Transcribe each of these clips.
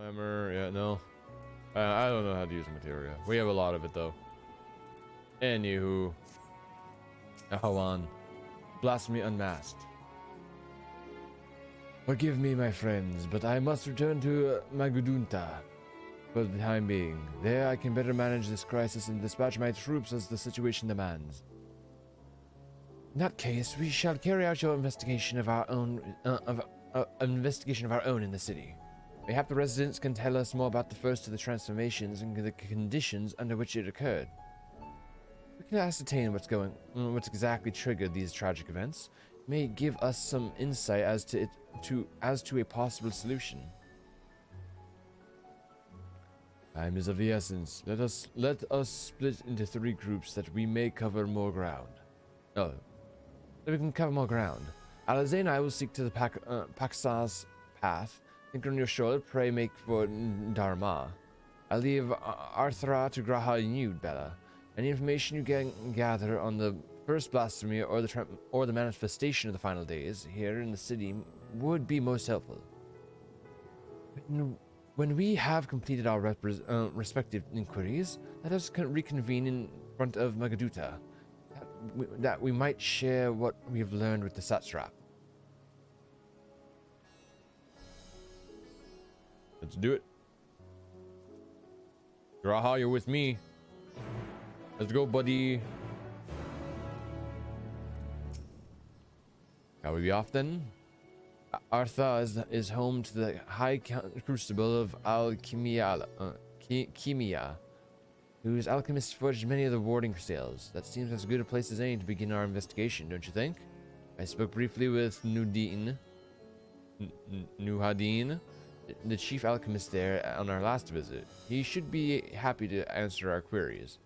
Hammer, yeah, no. I don't know how to use materia. We have a lot of it though. Anywho. Ahawan. Blasphemy unmasked. Forgive me, my friends, but I must return to Magudunta for the time being. There I can better manage this crisis and dispatch my troops as the situation demands. In that case, we shall carry out your investigation of our own in the city. Mayhap the residents can tell us more about the first of the transformations and the conditions under which it occurred. We can ascertain what's exactly triggered these tragic events. It may give us some insight as to a possible solution. Time is of the essence. Let us split into 3 groups that we may cover more ground. Oh, that we can cover more ground. Alazane and I will seek to the Paksas path. Think on your shoulder, pray make for Dharma. I leave Arthra to Graha and you, Bella. Any information you can gather on the first blasphemy or the manifestation of the final days here in the city would be most helpful. When we have completed our respective inquiries, let us reconvene in front of Magaduta, that we might share what we have learned with the satrap. Let's do it. Graha, you're with me. Let's go, buddy. Shall we be off then? Artha is home to the High Crucible of Alchemia, whose alchemists forged many of the warding sails. That seems as good a place as any to begin our investigation, don't you think? I spoke briefly with Nuhadin, the chief alchemist there, on our last visit. He should be happy to answer our queries.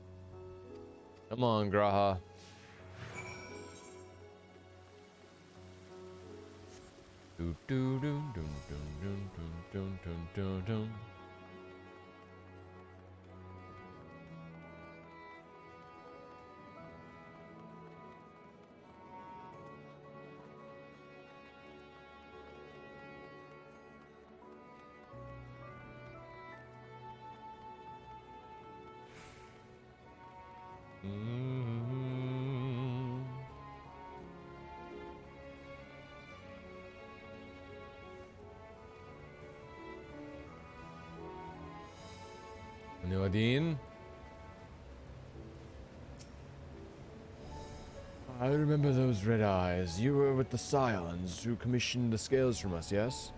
Come on, Graha. Do do do do do do do do do. Nuhadin. I remember those red eyes. You were with the Scions who commissioned the scales from us, yes?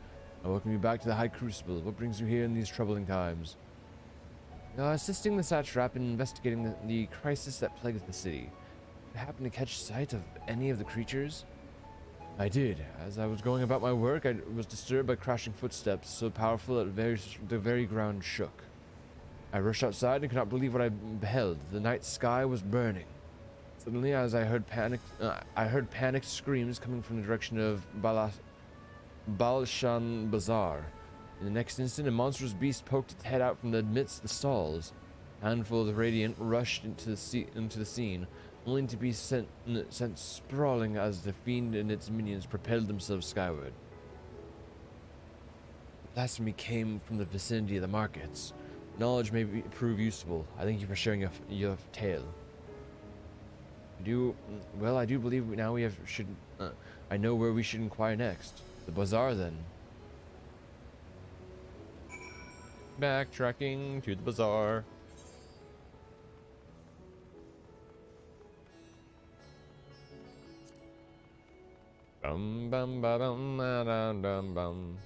I welcome you back to the High Crucible. What brings you here in these troubling times? Assisting the satrap in investigating the crisis that plagues the city. You happen to catch sight of any of the creatures? I did. As I was going about my work, I was disturbed by crashing footsteps so powerful that the very ground shook. I rushed outside and could not believe what I beheld. The night sky was burning. Suddenly, as I heard panicked screams coming from the direction of Balshan Bazaar. In the next instant, a monstrous beast poked its head out from amidst the stalls. A handful of the Radiant rushed into the scene, only to be sent sprawling as the fiend and its minions propelled themselves skyward. The blasphemy came from the vicinity of the markets. Knowledge may prove useful. I thank you for sharing your tale. I do believe I know where we should inquire next. The bazaar, then. Backtracking to the bazaar. Bum bum ba dum ba dum dum bum.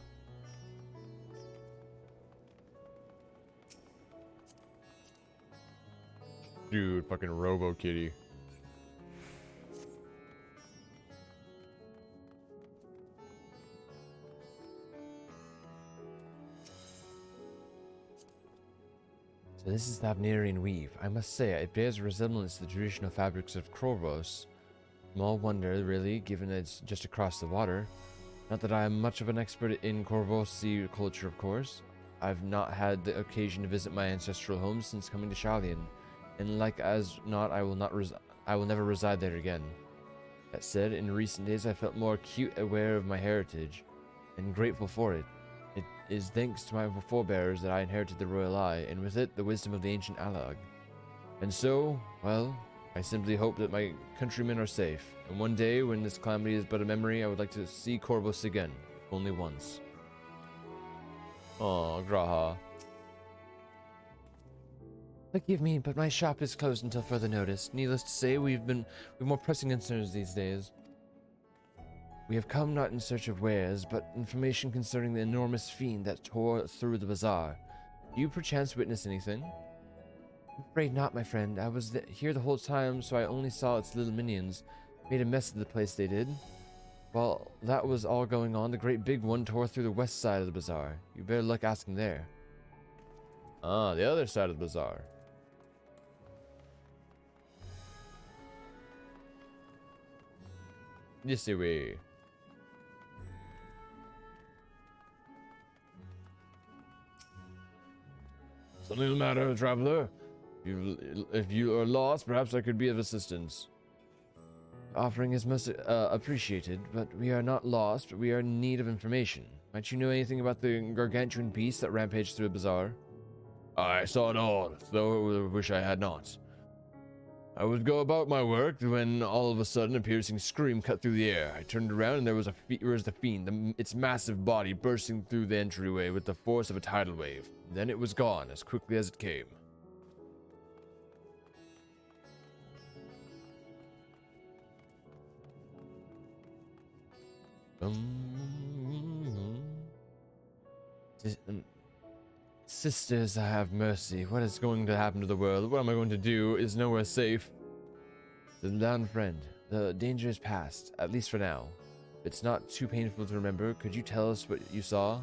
Dude, fucking Robo Kitty. So this is the Abnerian weave. I must say, it bears a resemblance to the traditional fabrics of Corvos. Small wonder, really, given it's just across the water. Not that I am much of an expert in Corvosi culture, of course. I've not had the occasion to visit my ancestral home since coming to Shalian. And like as not, I will never reside there again. That said, in recent days I felt more acute aware of my heritage, and grateful for it. is thanks to my forebears that I inherited the royal eye, and with it the wisdom of the ancient Alag. And so, well, I simply hope that my countrymen are safe, and one day, when this calamity is but a memory, I would like to see Corvus again, only once. Aw, Graha. Forgive me, but my shop is closed until further notice. Needless to say, we've more pressing concerns these days. We have come not in search of wares, but information concerning the enormous fiend that tore through the bazaar. Do you perchance witness anything? I'm afraid not, my friend. I was here the whole time, so I only saw its little minions. Made a mess of the place, they did. While that was all going on, the great big one tore through the west side of the bazaar. You better luck asking there. Ah, the other side of the bazaar. This way. Something the matter, traveler? If you are lost, perhaps I could be of assistance. Offering is most appreciated, but we are not lost. We are in need of information. Might you know anything about the gargantuan beast that rampaged through the bazaar? I saw it all, though I wish I had not. I would go about my work when all of a sudden a piercing scream cut through the air. I turned around and there was the fiend, its massive body bursting through the entryway with the force of a tidal wave. Then it was gone as quickly as it came. Sisters, have mercy. What is going to happen to the world? What am I going to do? Is nowhere safe. Sit down, friend. The danger is past, at least for now. If it's not too painful to remember, could you tell us what you saw?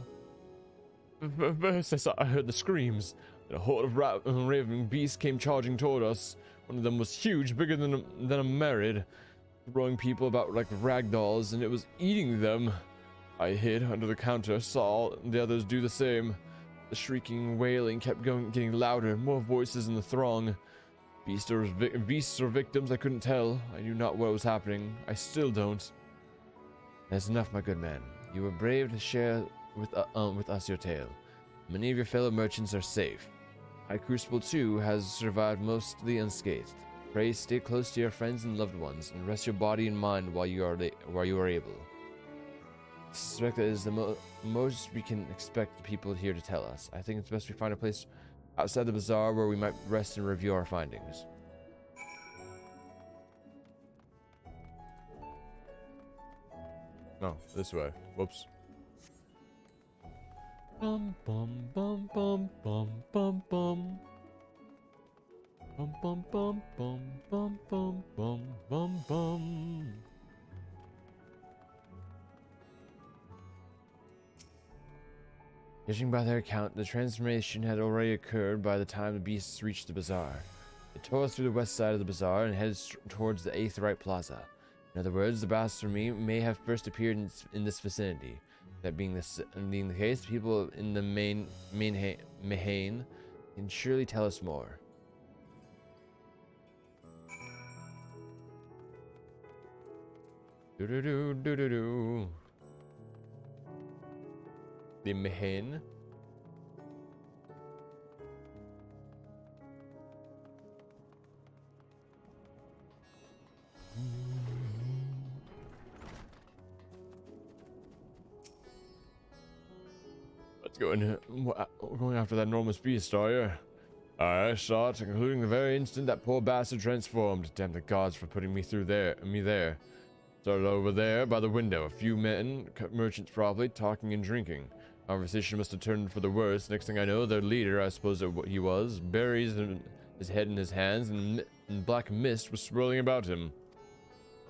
First, I heard the screams. A horde of raving beasts came charging toward us. One of them was huge, bigger than a merid, throwing people about like rag dolls, and it was eating them. I hid under the counter, saw the others do the same. The shrieking, wailing kept getting louder, more voices in the throng. Beasts or victims, I couldn't tell. I knew not what was happening. I still don't. That's enough, my good man. You were brave to share with us your tale. Many of your fellow merchants are safe. High Crucible, too, has survived mostly unscathed. Pray stay close to your friends and loved ones, and rest your body and mind while you are able. I suspect that is the most we can expect the people here to tell us. I think it's best we find a place outside the bazaar where we might rest and review our findings. No, this way. Whoops. Bum bum bum bum bum bum bum. Bum bum bum bum bum bum bum bum bum. Judging by their account, the transformation had already occurred by the time the beasts reached the bazaar. It tore through the west side of the bazaar and headed towards the Aetherite Plaza. In other words, the blasphemy may have first appeared in this vicinity. That being the case, people in the Mahane can surely tell us more. Do-do-do-do-do-do. The Mahane. Let's go in. Going after that enormous beast, are you? I saw it, including the very instant that poor bastard transformed. Damn the gods for putting me there. Started over there by the window. A few men, merchants probably, talking and drinking. Conversation must have turned for the worse. Next thing I know, their leader, I suppose that he was, buries his head in his hands, and black mist was swirling about him.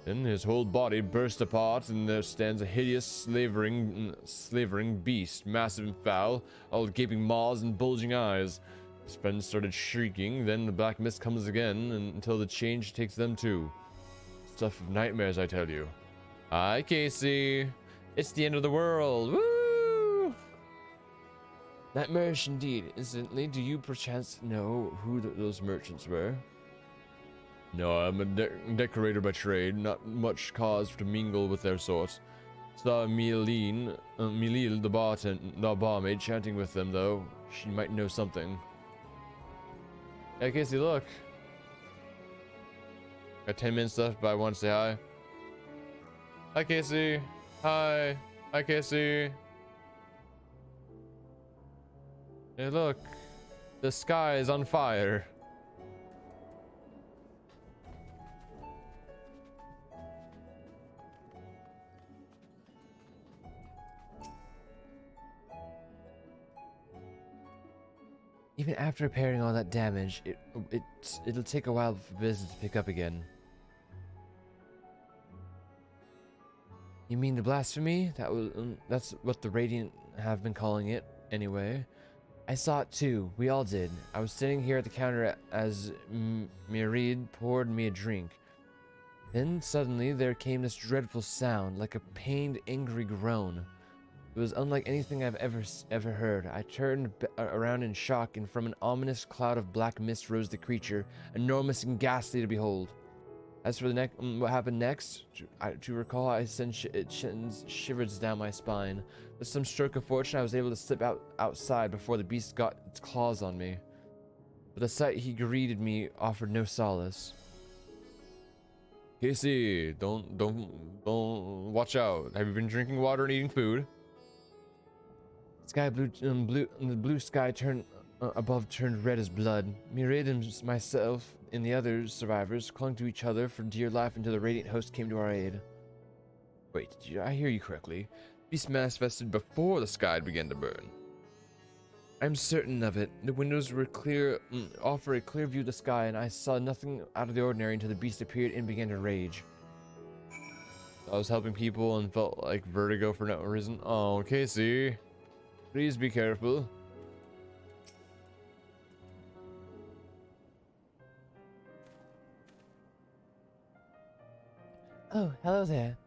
Then his whole body burst apart, and there stands a hideous, slavering beast, massive and foul, all with gaping maws and bulging eyes. His friends started shrieking, then the black mist comes again, until the change takes them too. Stuff of nightmares, I tell you. Hi, Casey. It's the end of the world. Woo! Nightmarish indeed. Incidentally, do you perchance know who those merchants were? No, I'm a decorator by trade. Not much cause to mingle with their sort. Saw Milil, the barmaid, chanting with them, though. She might know something. Hey, Casey, look. Got 10 minutes left, but I want to say hi. Hi, Casey. Hi. Hi, Casey. Hey, look. The sky is on fire. Even after repairing all that damage, it'll take a while for business to pick up again. You mean the blasphemy? That's what the Radiant have been calling it, anyway. I saw it too. We all did. I was sitting here at the counter as Mirid poured me a drink. Then suddenly there came this dreadful sound, like a pained, angry groan. It was unlike anything I've ever heard. I turned around in shock, and from an ominous cloud of black mist rose the creature, enormous and ghastly to behold. As for what happened next, to recall, it sends shivers down my spine. With some stroke of fortune, I was able to slip outside before the beast got its claws on me. But the sight he greeted me offered no solace. Casey, don't watch out. Have you been drinking water and eating food? The blue sky above turned red as blood. Mirid and myself and the other survivors clung to each other for dear life until the Radiant host came to our aid. Wait, did I hear you correctly? Beast manifested before the sky began to burn. I'm certain of it. The windows were clear, offer a clear view of the sky, and I saw nothing out of the ordinary until the beast appeared and began to rage. I was helping people and felt like vertigo for no reason. Oh, Casey. Please be careful. Oh, hello there.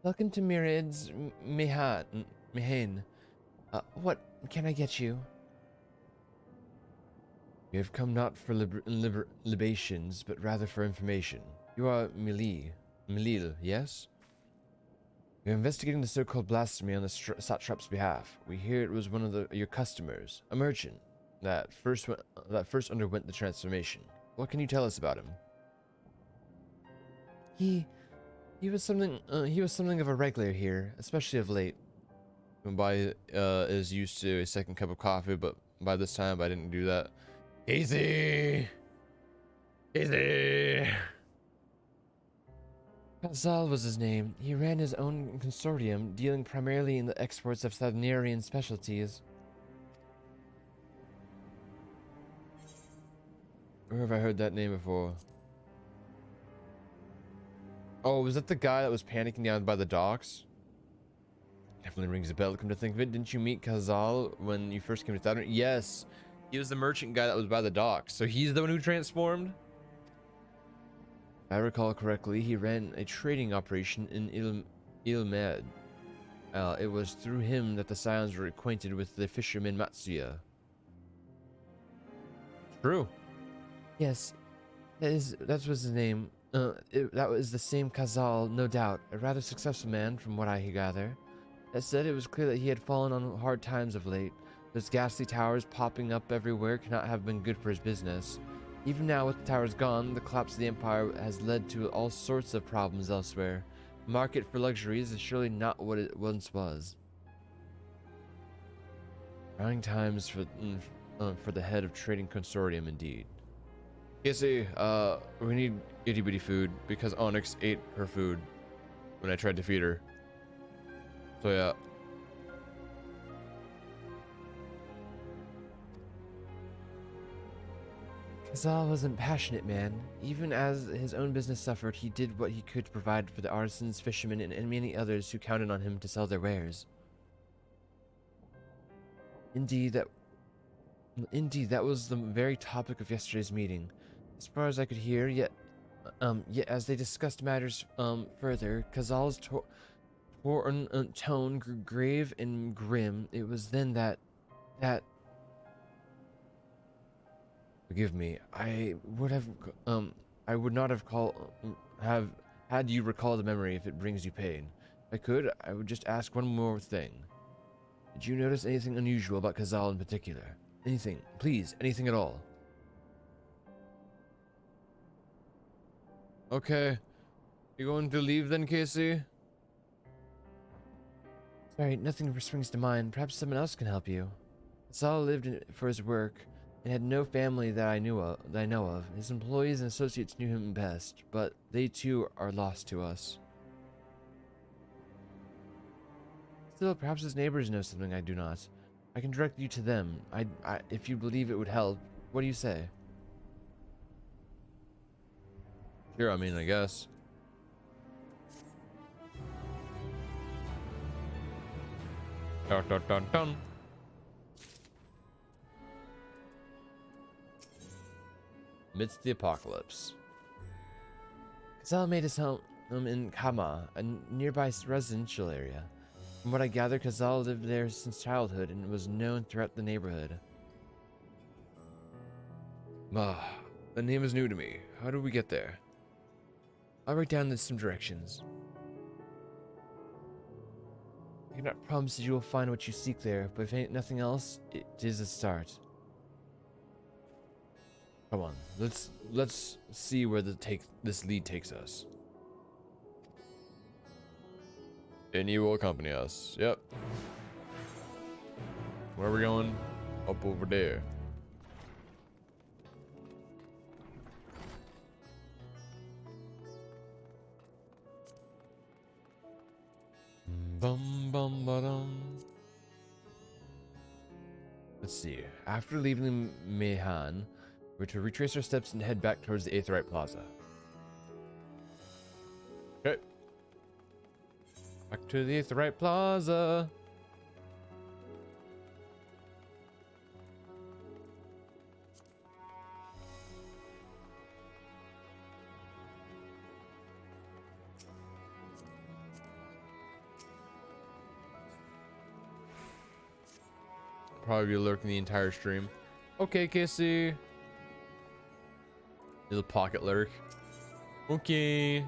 Welcome to Mirid's Mihain. What can I get you? We have come not for libations, but rather for information. You are Milil, yes? We are investigating the so-called blasphemy on the satrap's behalf. We hear it was one of your customers, a merchant, that first underwent the transformation. What can you tell us about him? He was something of a regular here, especially of late. Is used to a second cup of coffee, but by this time I didn't do that. Easy. Kazal was his name. He ran his own consortium, dealing primarily in the exports of Thavnerian specialties. Where have I heard that name before? Oh, was that the guy that was panicking down by the docks? Definitely rings a bell, come to think of it. Didn't you meet Kazal when you first came to Thavner? Yes. He was the merchant guy that was by the docks. So he's the one who transformed? If I recall correctly, he ran a trading operation in Ilmed. It was through him that the Scions were acquainted with the fisherman Matsuya. True. Yes, that was his name. That was the same Kazal, no doubt. A rather successful man, from what I gather. That said, it was clear that he had fallen on hard times of late. Those ghastly towers popping up everywhere cannot have been good for his business. Even now, with the towers gone, the collapse of the Empire has led to all sorts of problems elsewhere. The market for luxuries is surely not what it once was. Trying times for the head of trading consortium, indeed. Casey, we need itty bitty food because Onyx ate her food when I tried to feed her. So yeah. Kazal was a passionate man. Even as his own business suffered, he did what he could to provide for the artisans, fishermen, and many others who counted on him to sell their wares. Indeed, that was the very topic of yesterday's meeting. As far as I could hear, yet as they discussed matters further, Kazal's tone grew grave and grim. It was then that forgive me. I would not have had you recall the memory if it brings you pain. I could, I would just ask one more thing. Did you notice anything unusual about Kazal in particular? Anything, please, anything at all. Okay. You going to leave then, Casey? Sorry, nothing springs to mind. Perhaps someone else can help you. Kazal lived for his work and had no family that I know of. His employees and associates knew him best, but they too are lost to us. Still, perhaps his neighbors know something I do not. I can direct you to them. If you believe it would help. What do you say? Sure, I mean, I guess. Dun, dun, dun, dun. Amidst the apocalypse. Kazal made his home in Kama, a nearby residential area. From what I gather, Kazal lived there since childhood and was known throughout the neighborhood. The name is new to me. How do we get there? I'll write down some directions. I cannot promise that you will find what you seek there, but if ain't nothing else, it is a start. Come on, let's see where this lead takes us. And you will accompany us. Yep. Where are we going? Up over there. Bum bum ba-dum. Let's see. After leaving the Mehan, we're to retrace our steps and head back towards the Aetherite Plaza. Okay. Back to the Aetherite Plaza. Probably be lurking the entire stream. Okay, Casey. Little pocket lurk. Okay.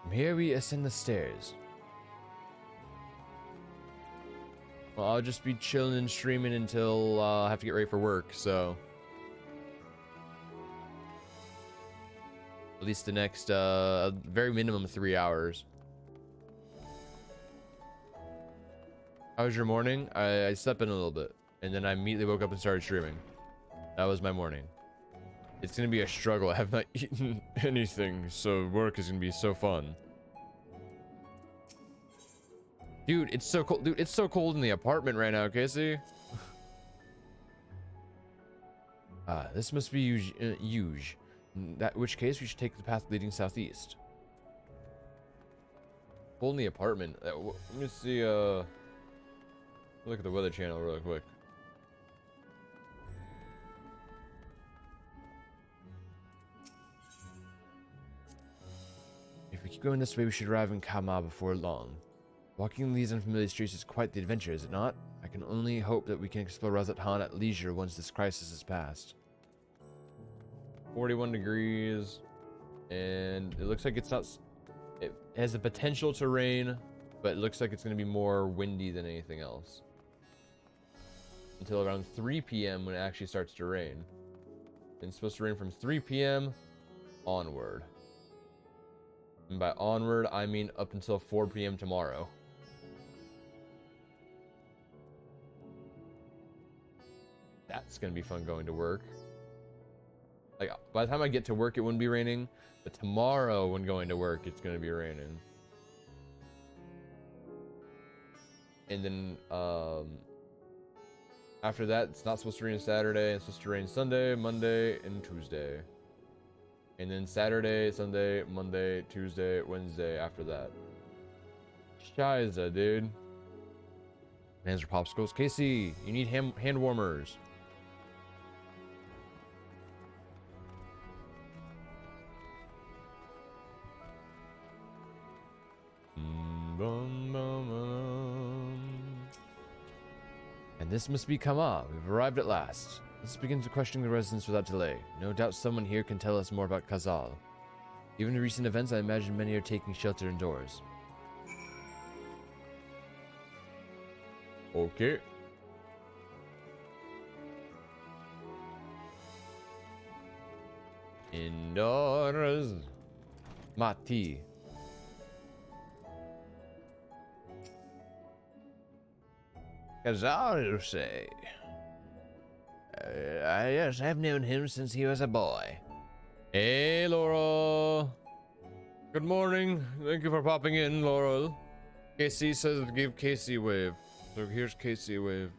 From here we ascend the stairs. Well, I'll just be chilling and streaming until I have to get ready for work, so. At least the next, very minimum 3 hours. How was your morning? I slept in a little bit, and then I immediately woke up and started streaming. That was my morning. It's gonna be a struggle. I have not eaten anything, so work is gonna be so fun. Dude, it's so cold. Dude, it's so cold in the apartment right now, Casey. This must be Huge. In that which case, we should take the path leading southeast. Cold in the apartment. Let me see, look at the weather channel real quick. If we keep going this way, we should arrive in Kama before long. Walking these unfamiliar streets is quite the adventure, is it not? I can only hope that we can explore Razat Han at leisure once this crisis is past. 41 degrees, and it looks like it's not. It has the potential to rain, but it looks like it's going to be more windy than anything else. Until around 3 p.m. when it actually starts to rain. And it's supposed to rain from 3 p.m. onward. And by onward, I mean up until 4 p.m. tomorrow. That's going to be fun going to work. Like, by the time I get to work, it wouldn't be raining. But tomorrow, when going to work, it's going to be raining. And then, after that, it's not supposed to rain Saturday. It's supposed to rain Sunday, Monday, and Tuesday. And then Saturday, Sunday, Monday, Tuesday, Wednesday after that. Shiza, dude. Hands are popsicles. Casey, you need hand warmers. And this must be Kama. We've arrived at last. Let's begin to question the residents without delay. No doubt someone here can tell us more about Kazal. Given the recent events, I imagine many are taking shelter indoors. Okay. Indoors. Mati. Kazar, you say? Yes, I've known him since he was a boy. Hey, Laurel. Good morning. Thank you for popping in, Laurel. Casey says to give Casey a wave. So here's Casey a wave.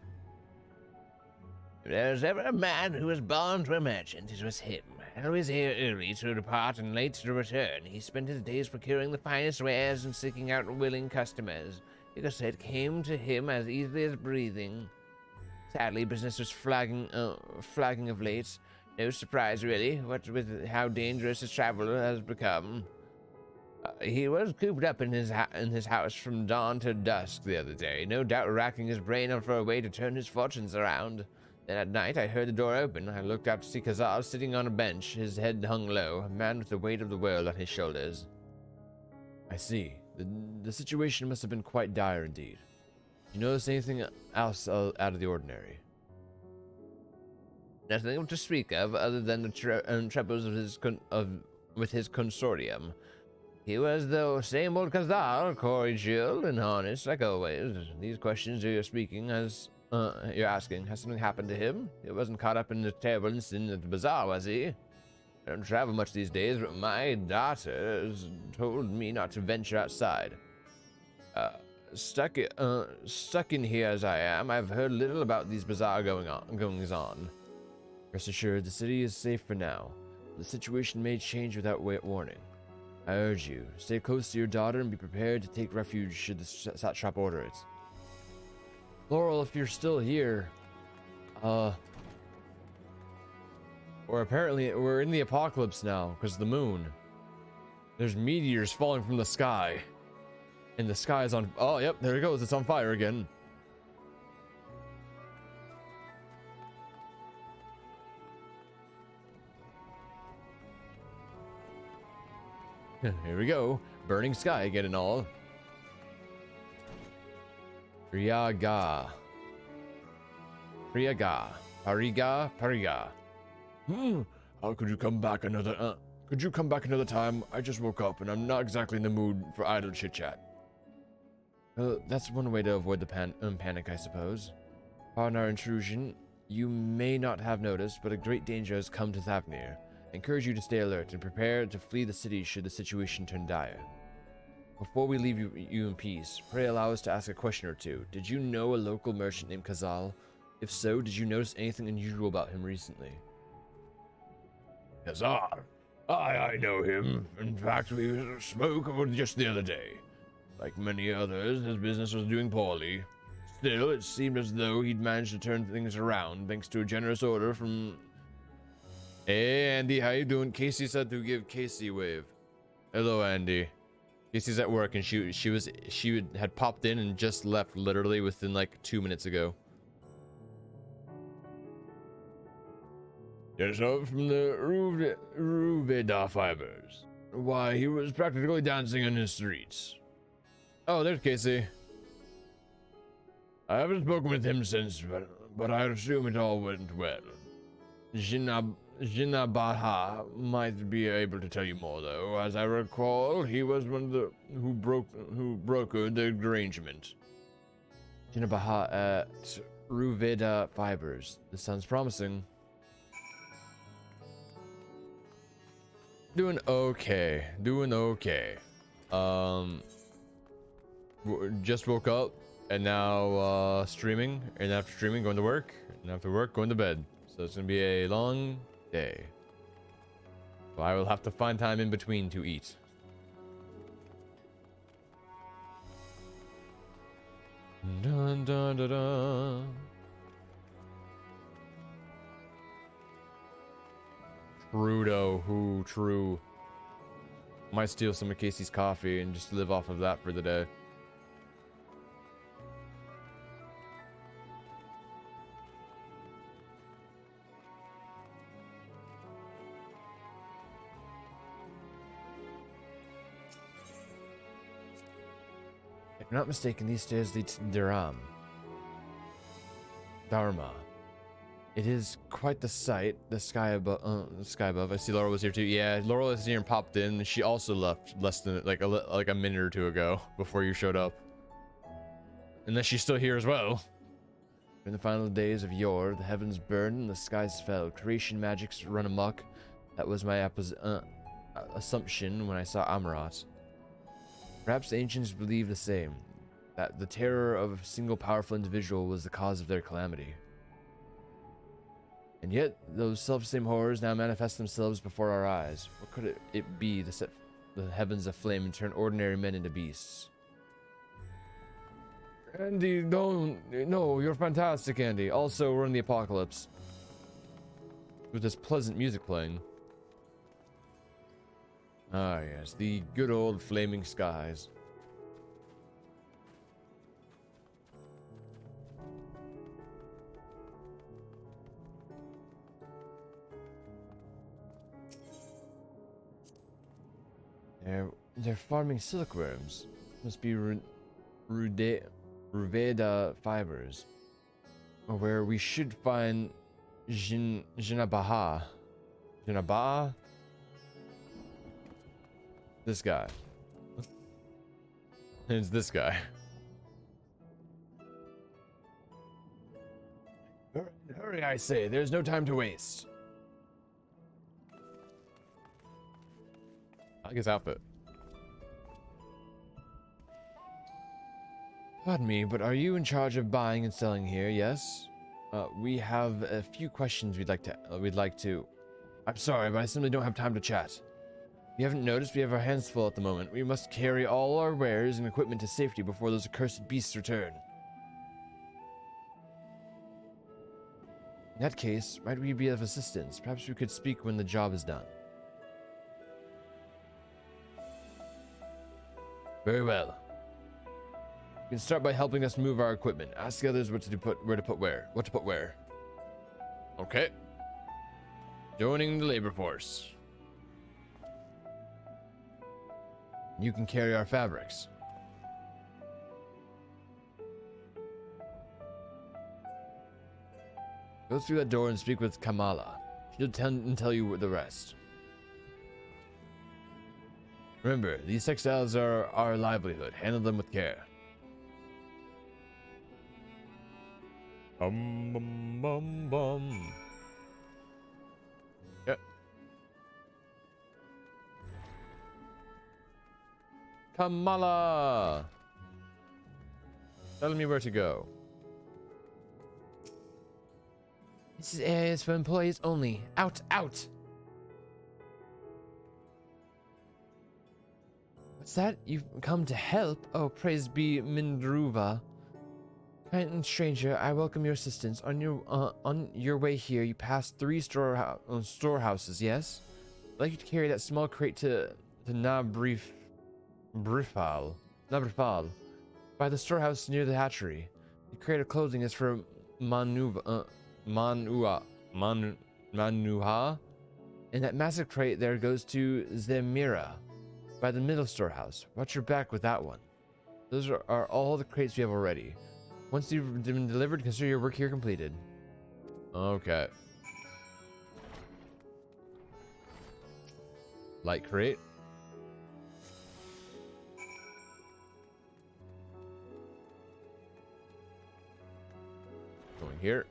If there's ever a man who was born to a merchant, it was him. Always here early to depart and late to return, he spent his days procuring the finest wares and seeking out willing customers. You could say it came to him as easily as breathing. Sadly, business was flagging of late. No surprise, really, what with how dangerous his travel has become. He was cooped up in his house from dawn to dusk the other day, no doubt racking his brain for a way to turn his fortunes around. Then at night, I heard the door open. I looked out to see Kazal sitting on a bench, his head hung low, a man with the weight of the world on his shoulders. I see. The situation must have been quite dire indeed. Did you notice anything else out of the ordinary? Nothing to speak of other than the troubles with his consortium. He was the same old Kazal, cordial and honest like always. These questions you're asking, has something happened to him? He wasn't caught up in the terrible incident at the bazaar, was he? I don't travel much these days, but my daughter has told me not to venture outside. Stuck in here as I am, I've heard little about these bazaar goings on. Rest assured, the city is safe for now. The situation may change without warning. I urge you, stay close to your daughter and be prepared to take refuge should the satrap order it. Laurel, if you're still here, we're in the apocalypse now, because the moon. There's meteors falling from the sky. And the sky is on, oh, yep, there it goes, it's on fire again. Here we go, burning sky again and all. Pariga. How could you come back another? Could you come back another time? I just woke up and I'm not exactly in the mood for idle chit chat. That's one way to avoid the panic, I suppose. Pardon our intrusion. You may not have noticed, but a great danger has come to Thavnir. I encourage you to stay alert and prepare to flee the city should the situation turn dire. Before we leave you in peace, pray allow us to ask a question or two. Did you know a local merchant named Kazal? If so, did you notice anything unusual about him recently? Kazal? I know him. In fact, we spoke just the other day. Like many others, his business was doing poorly. Still, it seemed as though he'd managed to turn things around thanks to a generous order from... Hey, Andy, how you doing? Casey said to give Casey a wave. Hello, Andy. Casey's at work and she had popped in and just left literally within like 2 minutes ago. Yes, from the Ruveda fibers. Why, he was practically dancing in his streets. Oh, there's Casey. I haven't spoken with him since, but I assume it all went well. Jinabaha might be able to tell you more, though. As I recall, he was one of the who brokered the arrangement. Jinabaha at Ruveda Fibers. This sounds promising. Doing okay. Just woke up and now streaming, and after streaming going to work, and after work going to bed. So it's gonna be a long day. So I will have to find time in between to eat. Dun dun dun dun. Trudeau, who true. Might steal some of Casey's coffee and just live off of that for the day. I'm not mistaken, these stairs lead to Dharma. It is quite the sight. The sky above. I see Laurel was here too. Yeah, Laurel is here and popped in. She also left less than like a minute or two ago before you showed up. Unless she's still here as well. In the final days of yore, the heavens burned and the skies fell. Creation magics run amok. That was my assumption when I saw Amarat. Perhaps the ancients believed the same. That the terror of a single powerful individual was the cause of their calamity. And yet, those self-same horrors now manifest themselves before our eyes. What could it be to set the heavens aflame and turn ordinary men into beasts? Andy, don't... No, you're fantastic, Andy. Also, we're in the apocalypse. With this pleasant music playing. Ah, yes. The good old flaming skies. They're farming silkworms. Must be Ruveda fibers. Where we should find Jinabaha. Jinabaha? This guy. It's this guy. Hurry, I say. There's no time to waste. I like his outfit. Pardon me, but are you in charge of buying and selling here? Yes. We have a few questions we'd like to. I'm sorry, but I simply don't have time to chat. You haven't noticed we have our hands full at the moment. We must carry all our wares and equipment to safety before those accursed beasts return. In that case, might we be of assistance? Perhaps we could speak when the job is done. Very well. You can start by helping us move our equipment. Ask the others what to put where. Okay. Joining the labor force. You can carry our fabrics. Go through that door and speak with Kamala. She'll tell you the rest. Remember, these textiles are our livelihood. Handle them with care. Bum bum bum. Yep. Kamala! Telling me where to go. This area is for employees only. Out, out! What's that? You've come to help? Oh, praise be Mindruva. Kind stranger, I welcome your assistance. On your way here, you passed 3 storehouses, yes? I'd like you to carry that small crate to Nabrifal. By the storehouse near the hatchery. The crate of clothing is for Manuha. And that massive crate there goes to Zemira. By the middle storehouse. Watch your back with that one. Those are all the crates we have already. Once you've been delivered, consider your work here completed. Okay. Light crate. Going here.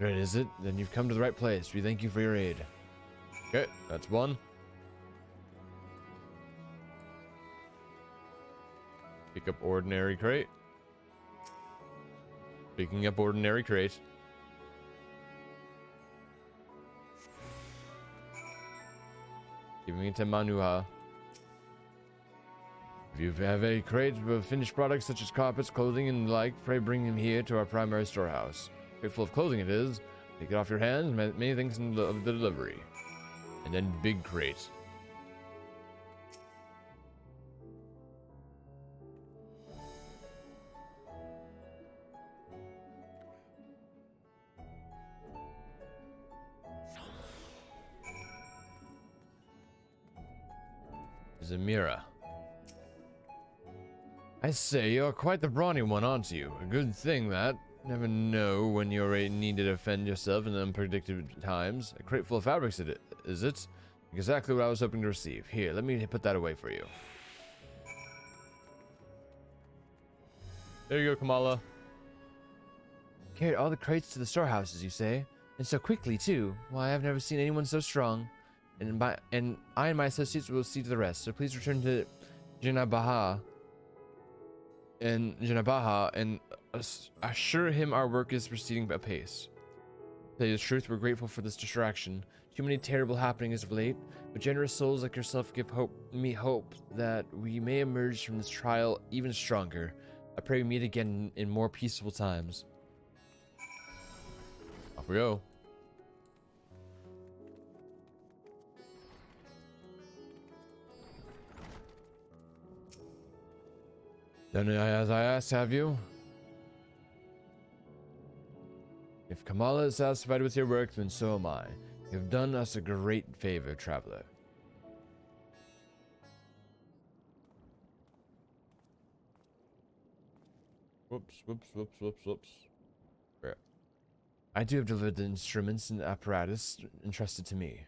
Right, is it? Then you've come to the right place. We thank you for your aid. Okay, that's one. Pick up ordinary crate. Picking up ordinary crate. Giving it to Manuha. If you have a crate of finished products such as carpets, clothing, and the like, pray bring them here to our primary storehouse. Crate full of clothing it is. Take it off your hands, many things in the delivery. And then big crate. Zamira. I say, you're quite the brawny one, aren't you? A good thing that. Never know when you're need to defend yourself in unpredictable times. A crate full of fabrics, is it? Exactly what I was hoping to receive. Here, let me put that away for you. There you go, Kamala. Carried all the crates to the storehouses, you say? And so quickly, too. Why, I've never seen anyone so strong. And I and my associates will see to the rest. So please return to Janabaha and assure him our work is proceeding apace. To tell you the truth, we're grateful for this distraction. Too many terrible happenings of late, but generous souls like yourself give me hope that we may emerge from this trial even stronger. I pray we meet again in more peaceful times. Off we go. Done as I asked, have you? If Kamala is satisfied with your work, then so am I. You have done us a great favor, traveler. Whoops. Right. I do have delivered the instruments and apparatus entrusted to me.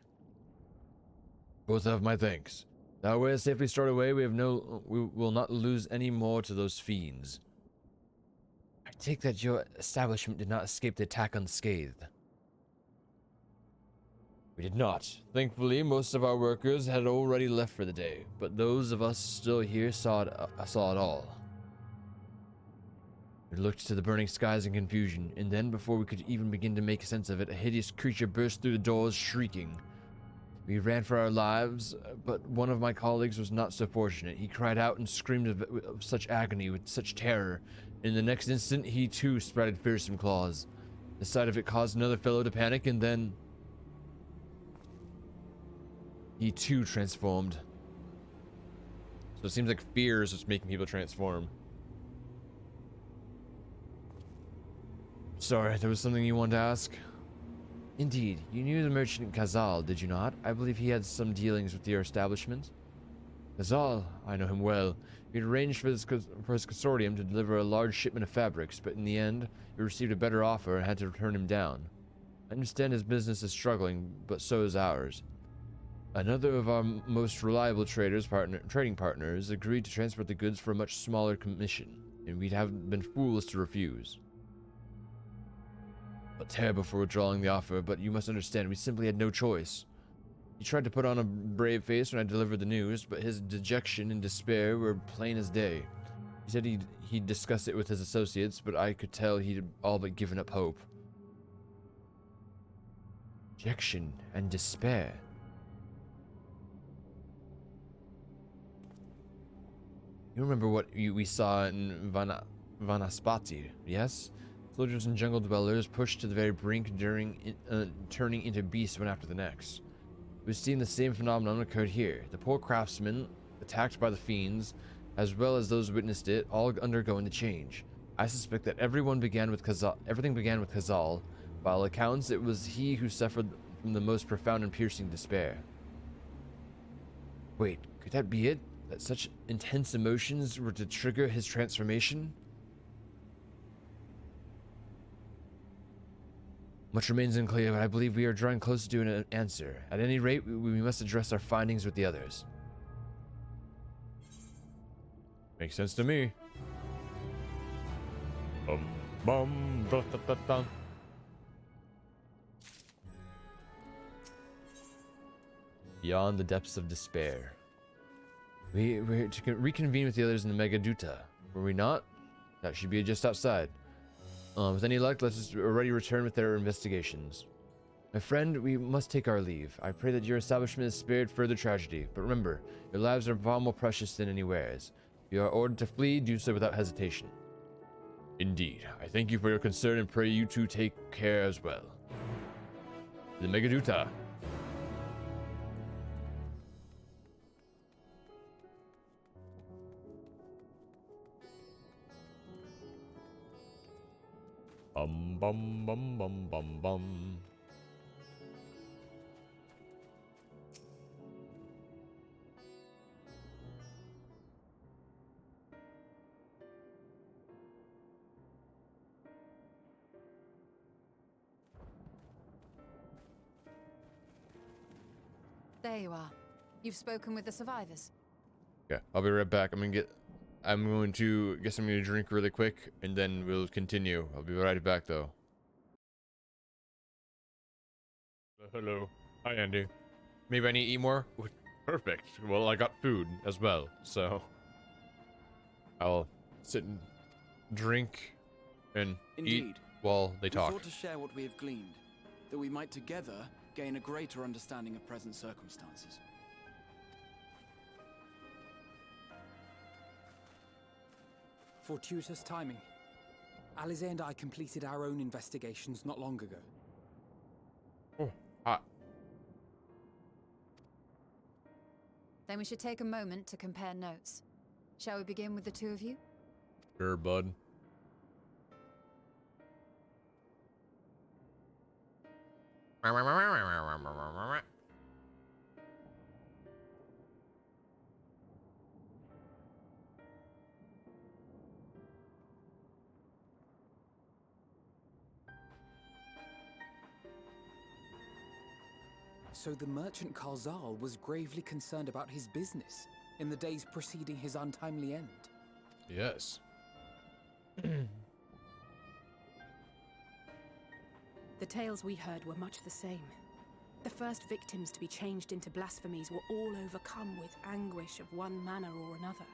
Both have my thanks. That way, safely stored away, we will not lose any more to those fiends. I take that your establishment did not escape the attack unscathed. We did not. Thankfully, most of our workers had already left for the day, but those of us still here saw it all. We looked to the burning skies in confusion, and then, before we could even begin to make sense of it, a hideous creature burst through the doors, shrieking. We ran for our lives, but one of my colleagues was not so fortunate. He cried out and screamed of such agony, with such terror. In the next instant, he too sprouted fearsome claws. The sight of it caused another fellow to panic, and then he too transformed. So it seems like fear is what's making people transform. Sorry, there was something you wanted to ask? Indeed. You knew the merchant Kazal, did you not? I believe he had some dealings with your establishment. Kazal? I know him well. We had arranged for his consortium to deliver a large shipment of fabrics, but in the end, we received a better offer and had to turn him down. I understand his business is struggling, but so is ours. Another of our most reliable trading partners agreed to transport the goods for a much smaller commission, and we'd have been fools to refuse. But terrible for withdrawing the offer, but you must understand, we simply had no choice. He tried to put on a brave face when I delivered the news, but his dejection and despair were plain as day. He said he'd discuss it with his associates, but I could tell he'd all but given up hope. Dejection and despair. You remember what we saw in Vanaspati, yes? Soldiers and jungle dwellers pushed to the very brink turning into beasts one after the next. We've seen the same phenomenon occurred here. The poor craftsmen, attacked by the fiends, as well as those who witnessed it, all undergoing the change. I suspect that everything began with Kazal. By all accounts, it was he who suffered from the most profound and piercing despair. Wait, could that be it? That such intense emotions were to trigger his transformation? Much remains unclear, but I believe we are drawing closer to an answer. At any rate, we must address our findings with the others. Makes sense to me. Beyond the depths of despair. We're to reconvene with the others in the Megaduta, were we not? That should be just outside. With any luck, let us already return with their investigations. My friend, we must take our leave. I pray that your establishment is spared further tragedy, but remember, your lives are far more precious than any wares. If you are ordered to flee, do so without hesitation. Indeed. I thank you for your concern and pray you two take care as well. The Megaduta. Bum. There you are. You've spoken with the survivors. Yeah, I'll be right back. I'm going to get something to drink really quick, and then we'll continue. I'll be right back, though. Hello. Hi, Andy. Maybe I need to eat more? Perfect. Well, I got food as well, so I'll sit and drink and eat while they talk. We thought to share what we have gleaned, that we might together gain a greater understanding of present circumstances. Fortuitous timing. Alize and I completed our own investigations not long ago. Oh, hot. Then we should take a moment to compare notes. Shall we begin with the two of you? Sure, bud. So the merchant Karzal was gravely concerned about his business in the days preceding his untimely end. Yes. The tales we heard were much the same. The first victims to be changed into blasphemies were all overcome with anguish of one manner or another.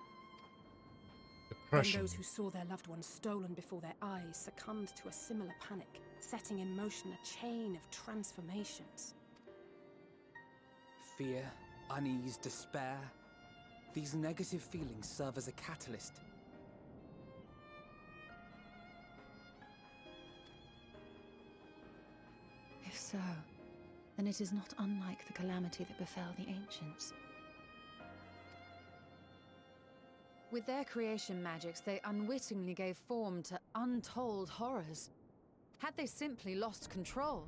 Depression. Then those who saw their loved ones stolen before their eyes succumbed to a similar panic, setting in motion a chain of transformations. Fear, unease, despair. These negative feelings serve as a catalyst. If so, then it is not unlike the calamity that befell the ancients. With their creation magics, they unwittingly gave form to untold horrors. Had they simply lost control,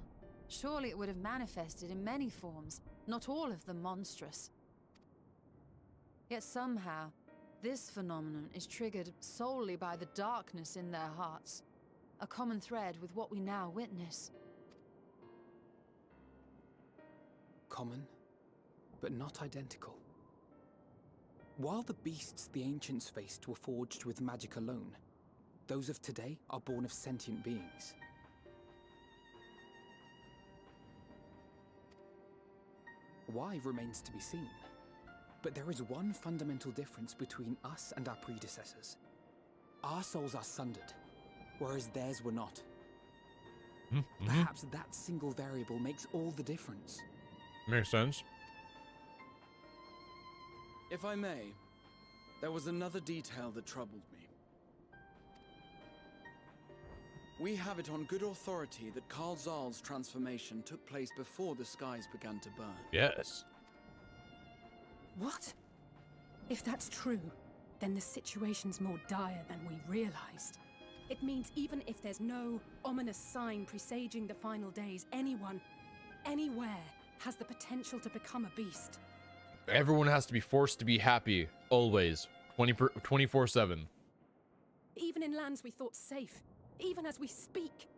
surely it would have manifested in many forms, not all of them monstrous. Yet somehow, this phenomenon is triggered solely by the darkness in their hearts, a common thread with what we now witness. Common, but not identical. While the beasts the ancients faced were forged with magic alone, those of today are born of sentient beings. Why remains to be seen. But there is one fundamental difference between us and our predecessors. Our souls are sundered, whereas theirs were not. Perhaps that single variable makes all the difference. Makes sense. If I may, there was another detail that troubled me. We have it on good authority that Karzal's transformation took place before the skies began to burn. Yes. What? If that's true, then the situation's more dire than we realized. It means even if there's no ominous sign presaging the final days, anyone, anywhere, has the potential to become a beast. Everyone has to be forced to be happy, always. 24/7. Even in lands we thought safe, even as we speak.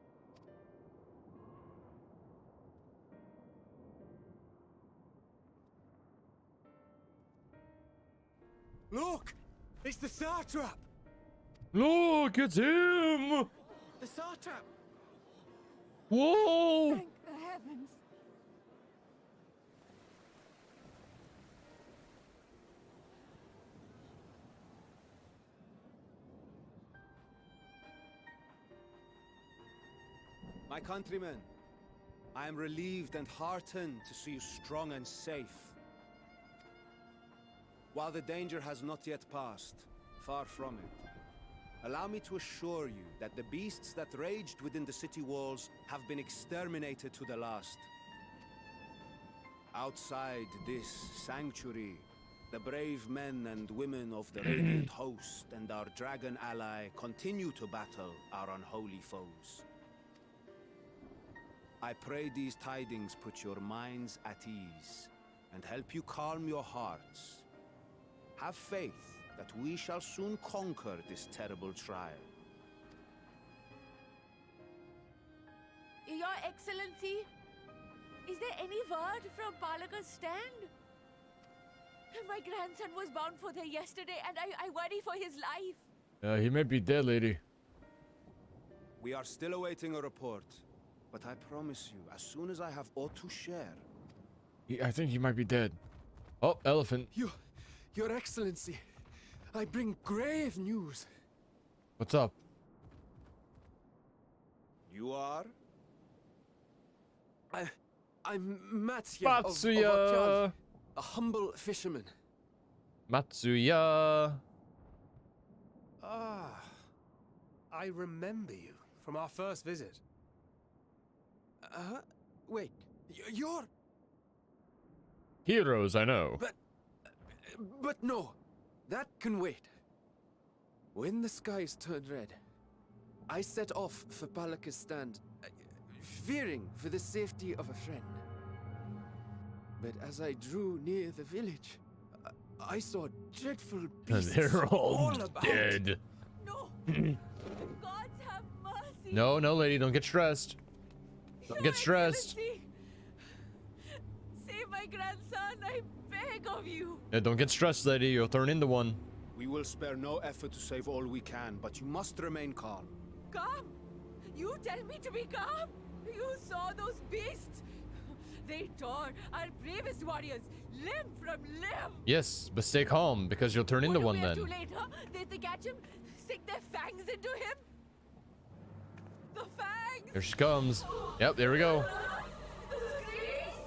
Look! It's the satrap! Look, it's him! The satrap! Whoa! Thank the heavens! My countrymen, I am relieved and heartened to see you strong and safe. While the danger has not yet passed, far from it, allow me to assure you that the beasts that raged within the city walls have been exterminated to the last. Outside this sanctuary, the brave men and women of the Radiant Host and our dragon ally continue to battle our unholy foes. I pray these tidings put your minds at ease and help you calm your hearts. Have faith that we shall soon conquer this terrible trial. Your Excellency? Is there any word from Balaka's stand? My grandson was bound for there yesterday, and I worry for his life. He might be dead, lady. We are still awaiting a report, but I promise you, as soon as I have aught to share. I think he might be dead. Oh, elephant. Your Excellency, I bring grave news. What's up? You are? I'm Matsuya. Matsuya! Of Arcad, a humble fisherman. Matsuya. Ah, I remember you from our first visit. Wait, you're... Heroes, I know. But no, that can wait. When the skies turned red, I set off for Balaka's stand, fearing for the safety of a friend. But as I drew near the village, I saw dreadful beasts They're all about. dead. No! Gods have mercy! No, lady, don't get stressed. Don't get stressed. Excellency, save my grandson, I beg of you. Yeah, don't get stressed, lady. You'll turn into one. We will spare no effort to save all we can, but you must remain calm. Calm? You tell me to be calm? You saw those beasts? They tore our bravest warriors limb from limb. Yes, but stay calm because you'll turn into one then. Too late, huh? They catch him, stick their fangs into him. The fangs. Here she comes. Yep, there we go. The screams.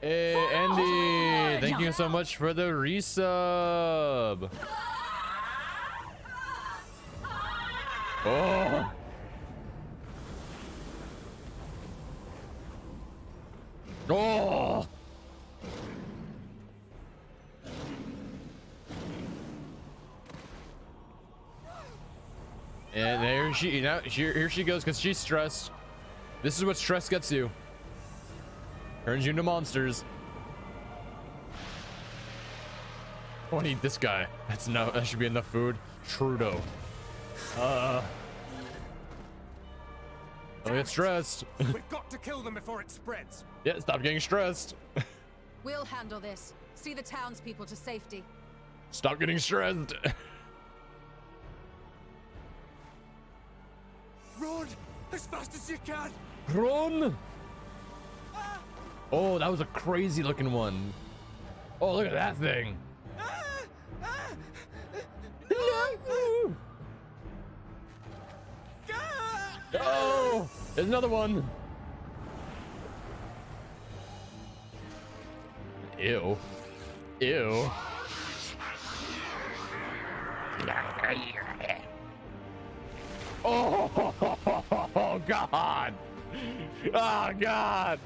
Hey, Andy, thank you so much for the resub. Oh. Oh. And there here she goes because she's stressed. This is what stress gets you. Turns you into monsters. I want to eat this guy. That should be enough food. Trudeau. Don't get stressed. We've got to kill them before it spreads. Yeah, stop getting stressed. We'll handle this. See the townspeople to safety. Stop getting stressed. Run as fast as you can. Run. Oh, that was a crazy looking one. Oh, look at that thing. Oh, there's another one. Ew. Ew. Oh, God. Oh, God.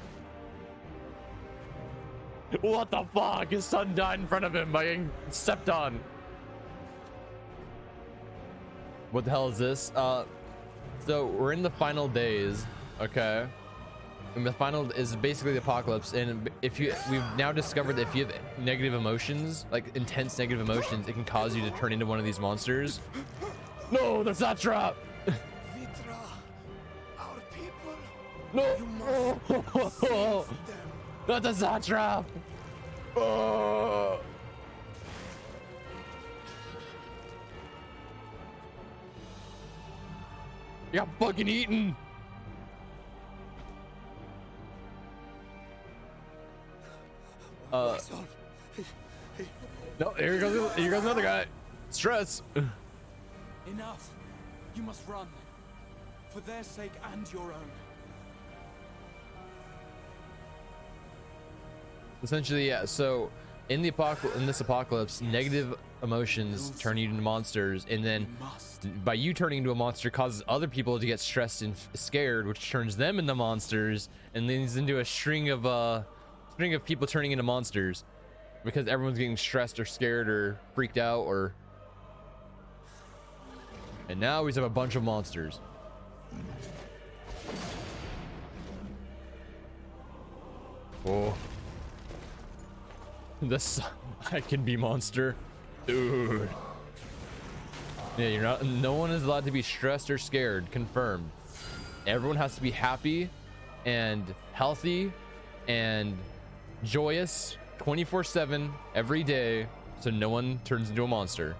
What the fuck? His son died in front of him by getting stepped on. What the hell is this? So we're in the final days, okay? And the final is basically the apocalypse. And we've now discovered that if you have negative emotions, like intense negative emotions, it can cause you to turn into one of these monsters. No, that's not trap. Vitra, our people. No. You must save them. That's not trap. Oh. You got fucking eaten. No, here goes another guy. Stress. Enough. You must run. For their sake and your own. Essentially, yeah. So in this apocalypse, negative emotions turn you into monsters, and then by you turning into a monster causes other people to get stressed and scared, which turns them into monsters, and leads into a string of people turning into monsters because everyone's getting stressed or scared or freaked out or. And now we have a bunch of monsters. Whoa. This I can be monster. Dude. Yeah, no one is allowed to be stressed or scared. Confirmed. Everyone has to be happy and healthy and joyous 24/7 every day, so no one turns into a monster.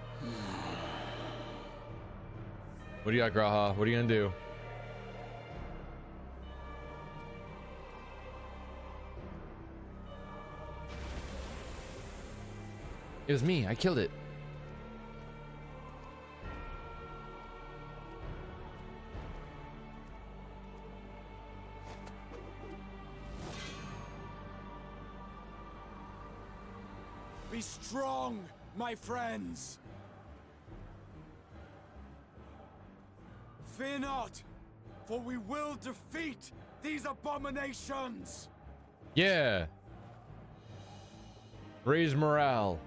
What do you got, Graha? What are you gonna do? It was me. I killed it. Be strong, my friends. Fear not, for we will defeat these abominations. Yeah. Raise morale.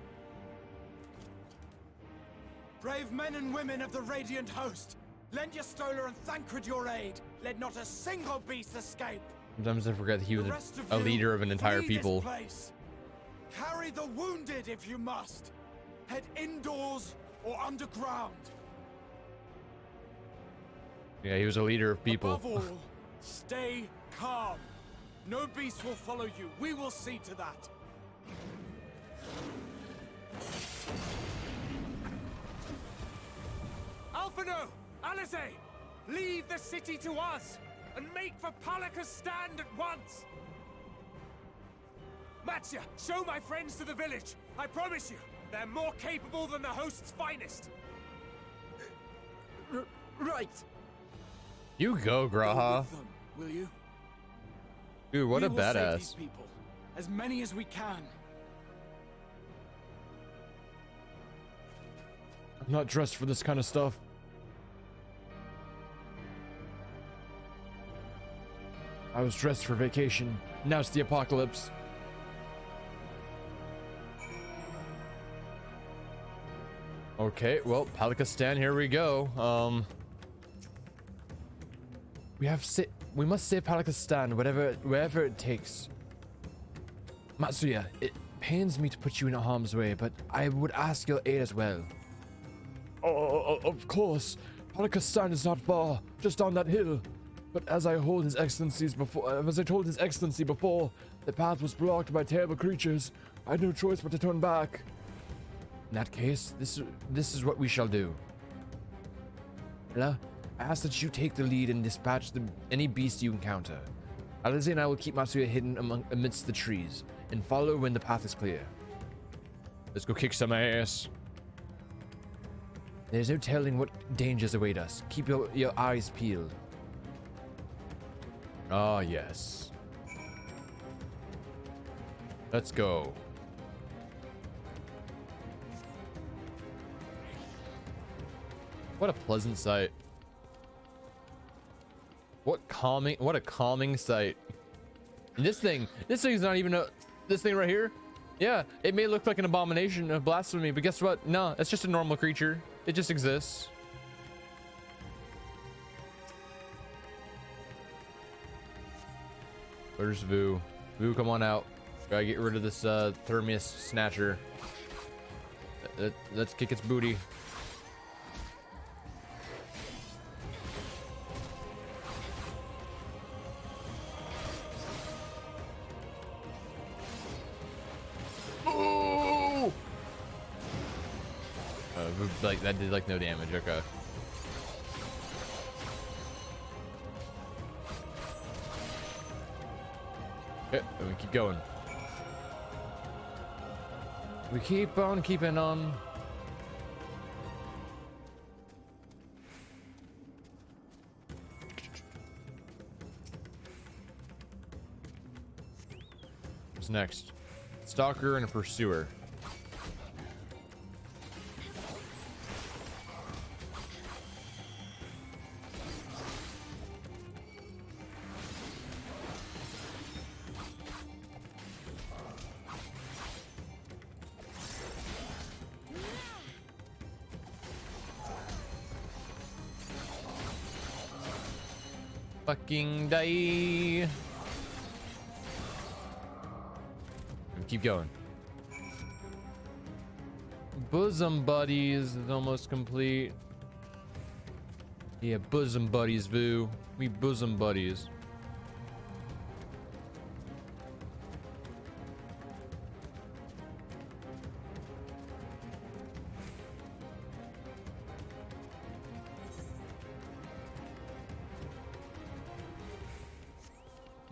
Brave men and women of the Radiant Host, lend your Stola and Thancred your aid. Let not a single beast escape. Sometimes I forget that he was The rest of a you, leader of an entire flee this people. place. Carry the wounded if you must. Head indoors or underground. Yeah, he was a leader of people. Above all, stay calm. No beast will follow you. We will see to that. Alphino! Alice! Leave the city to us, and make for Palaka's stand at once! Matsya, show my friends to the village. I promise you, they're more capable than the host's finest. Right. You go, Go Graha. with them, will you? Dude, what We a will save badass. these people, as many as we can. I'm not dressed for this kind of stuff. I was dressed for vacation. Now it's the apocalypse. Okay, well, Palakistan, here we go. We must save Palakistan, wherever it takes. Matsuya, it pains me to put you in harm's way, but I would ask your aid as well. Oh, of course. Palakistan is not far, just on that hill. But as I told His Excellency before, the path was blocked by terrible creatures. I had no choice but to turn back. In that case, this is what we shall do. Ella, I ask that you take the lead and dispatch any beast you encounter. Alize and I will keep Matsuya hidden amidst the trees and follow when the path is clear. Let's go kick some ass. There's no telling what dangers await us. Keep your eyes peeled. Ah, yes. Let's go. What a pleasant sight. What a calming sight. And this thing's not even this thing right here. Yeah, it may look like an abomination of blasphemy, but guess what? No, it's just a normal creature. It just exists. Where's Vu? Vu, come on out. Gotta get rid of this Thermius Snatcher. Let's kick its booty. Oh! Like that did like no damage. Okay. Okay, and we keep going. We keep on keeping on. What's next? Stalker and a pursuer. Fucking die. And keep going. Bosom buddies is almost complete. Yeah, bosom buddies, Vu. We bosom buddies.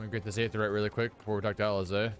I'm gonna get this Aetherite really quick before we talk to Alizé.